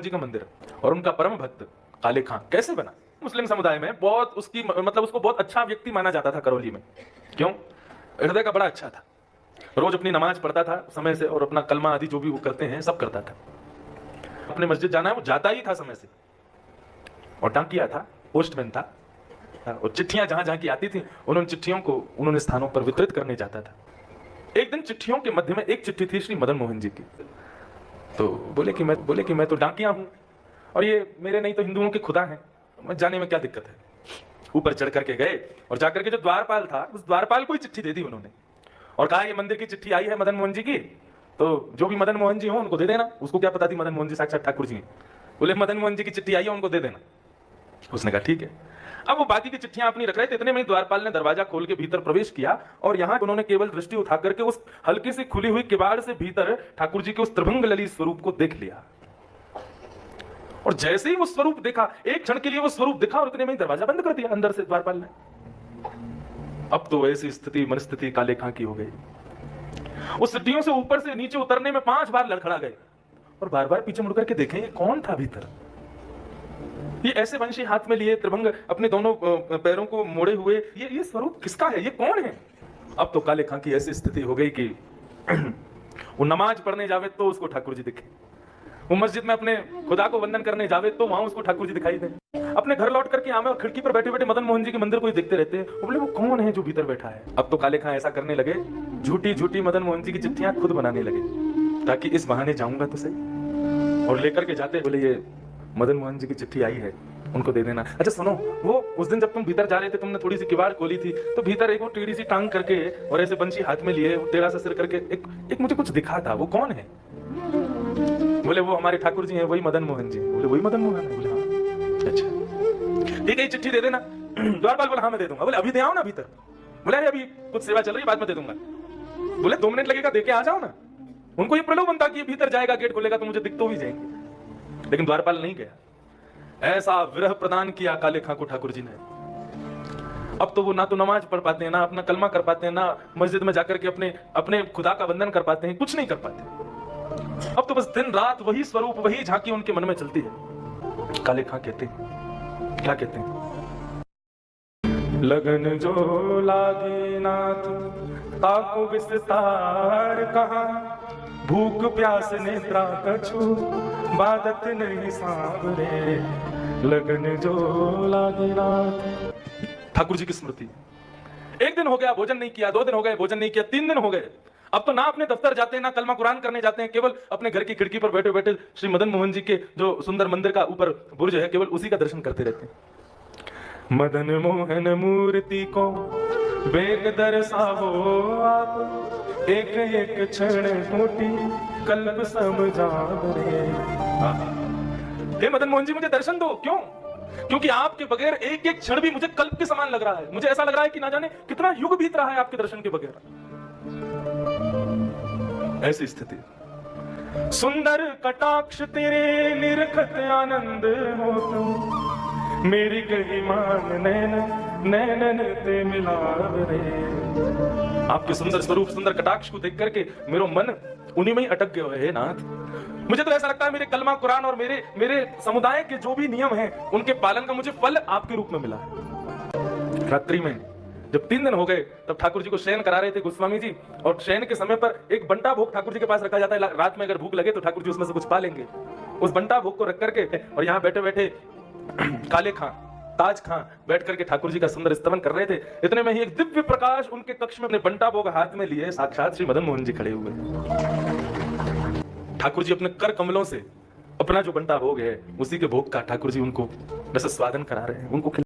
जी का मंदिर और उनका परम भक्त काले खां कैसे बना। मुस्लिम समुदाय में बहुत उसकी मतलब उसको बहुत अच्छा व्यक्ति माना जाता था करौली में। क्यों? हृदय का बड़ा अच्छा था, रोज अपनी नमाज पढ़ता था समय से और अपना कलमा आदि जो भी वो करते हैं सब करता था। अपने मस्जिद जाना है वो जाता ही था समय से, और डाकिया था, पोस्टमैन था, और चिट्ठियां जहां जहां की आती थी उन चिट्ठियों को उन्होंने स्थानों पर वितरित करने जाता था। एक दिन चिट्ठियों के मध्य में एक चिट्ठी थी श्री मदन मोहन जी की। तो बोले कि मैं तो डाकिया हूं और ये मेरे नहीं तो हिंदुओं के खुदा हैं, मैं जाने में क्या दिक्कत है। ऊपर चढ़ करके गए और जाकर के जो द्वारपाल था उस द्वारपाल को ही चिट्ठी दे दी उन्होंने और कहा ये मंदिर की चिट्ठी आई है मदन मोहन जी की, तो जो भी मदन मोहन जी हो उनको दे देना। उसको क्या पता थी मदन मोहन जी साक्षात ठाकुर जी हैं। बोले मदन मोहन जी की चिट्ठी आई है उनको दे देना। उसने कहा ठीक है। अब वो बाकी की चिट्ठियां अपनी रख रहे थे, इतने में द्वारपाल ने दरवाजा खोल के भीतर प्रवेश किया और यहां उन्होंने केवल दृष्टि उठा करके उस हल्की सी खुली हुई किवाड़ से भीतर ठाकुर जी के उस त्रिभंग ललित स्वरूप को देख लिया। और जैसे ही वो स्वरूप देखा, एक क्षण के लिए वो स्वरूप दिखा और इतने में दरवाजा बंद कर दिया अंदर से द्वारपाल ने। अब तो ऐसी स्थिति मनस्थिति काले खां की हो गई। उस सीढ़ियों से ऊपर से नीचे उतरने में 5 बार लड़खड़ा गए और बार बार पीछे मुड़कर के देखें ये कौन था भीतर। ये ऐसे वंशी हाथ में लिए त्रिभंग अपने दोनों पैरों को मोड़े हुए, ये स्वरूप किसका है, ये कौन है। अब तो काले खां की ऐसी स्थिति हो गई कि वो नमाज पढ़ने जावे तो उसको ठाकुर जी दिखे, वो मस्जिद में अपने खुदा को वंदन करने जावे तो वहां उसको ठाकुर जी दिखाई दे, अपने घर लौट करके आमे और खिड़की पर बैठे बैठे मदन मोहन जी के मंदिर को ही देखते रहते हैं। वो बोले वो कौन है जो भीतर बैठा है। अब तो काले खां ऐसा करने लगे, झूठी झूठी मदन मोहन जी की चिट्ठियां खुद बनाने लगे ताकि इस बहाने जाऊंगा तो सही। और लेकर के जाते बोले ये मदन मोहन जी की चिट्ठी आई है उनको दे देना। अच्छा सुनो, वो उस दिन जब तुम भीतर जा रहे थे तुमने थोड़ी सी किवाड़ खोली थी तो भीतर एक वो टेढ़ी सी टांग करके और ऐसे बंशी हाथ में लिए टेढ़ा सा सिर करके एक मुझे कुछ दिखा था, वो कौन है। बोले वो हमारे ठाकुर जी हैं, वही मदन मोहन जी। बोले वही मदन मोहन है। बोले हाँ। अच्छा ठीक है, चिट्ठी दे देना। द्वारपाल बोला हाँ मैं दे दूंगा। बोले अभी दे आओ ना भीतर। बोले अरे अभी कुछ सेवा चल रही है बाद में दे दूंगा। बोले 2 मिनट लगेगा, दे के आ जाओ ना। उनको ये प्रलोभन था कि भीतर जाएगा गेट खोलेगा तो मुझे दिख तो ही जाएंगे, लेकिन द्वारपाल नहीं गया। ऐसा विरह प्रदान किया काले खां को ठाकुर जी ने। अब तो वो ना तो नमाज पढ़ पाते हैं, ना अपना कलमा कर पाते हैं, ना मस्जिद में जाकर के अपने खुदा का वंदन कर पाते हैं, कुछ नहीं कर पाते। अब तो बस दिन रात वही स्वरूप वही झांकी उनके मन में चलती है। काले खां कहते हैं, क्या कहते हैं, लगन जो लागे नाथ ताको विस्तार कहां, भूख प्यास नेत्रा कछु बादत नहीं सांवरे, लगन जो लागे नाथ। ठाकुर जी की स्मृति। एक दिन हो गया भोजन नहीं किया, 2 दिन हो गए भोजन नहीं किया, 3 दिन हो गए। अब तो ना अपने दफ्तर जाते हैं ना कलमा कुरान करने जाते हैं, केवल अपने घर की खिड़की पर बैठे बैठे श्री मदन मोहन जी के जो सुंदर मंदिर का ऊपर बुर्ज है केवल उसी का दर्शन करते रहते हैं। मदन मोहन मूर्ति को वेग दर्शावो आप, एक एक क्षण टूटी कल्प समझाओ रे। हे मदन मोहन जी मुझे दर्शन दो। क्यों? क्योंकि आपके बगैर एक एक क्षण भी मुझे कल्प के समान लग रहा है। मुझे ऐसा लग रहा है कि ना जाने कितना युग बीत रहा है आपके दर्शन के बगैर। ऐसी स्थिति। सुंदर कटाक्ष तेरे निरखत आनंद हो तुम, मेरी गही मान नैनन ते मिलाव रे। आपके सुंदर स्वरूप सुंदर कटाक्ष को देख करके मेरा मन उन्हीं में ही अटक गया है नाथ। मुझे तो ऐसा लगता है मेरे कलमा कुरान और मेरे समुदाय के जो भी नियम हैं उनके पालन का मुझे फल आपके रूप में मिला है। रात्रि में जब 3 दिन हो गए तब ठाकुर जी को शयन करा रहे थे गोस्वामी जी, और शयन के समय पर एक बंटा भोग ठाकुर जी के पास रखा जाता है। रात में अगर भूख लगे तो ठाकुर जी उसमें से कुछ पा लेंगे। उस बंटा भोग को रख करके और यहाँ बैठे बैठे काले खां ताज खां बैठ करके ठाकुर जी का सुंदर स्तवन कर रहे थे। इतने में ही एक दिव्य प्रकाश उनके कक्ष में अपने बंटा भोग हाथ में लिए साक्षात श्री मदन मोहन जी खड़े हुए। ठाकुर जी अपने कर कमलों से अपना जो बंटा भोग है उसी के भोग का ठाकुर जी उनको रस स्वादन करा रहे हैं, उनको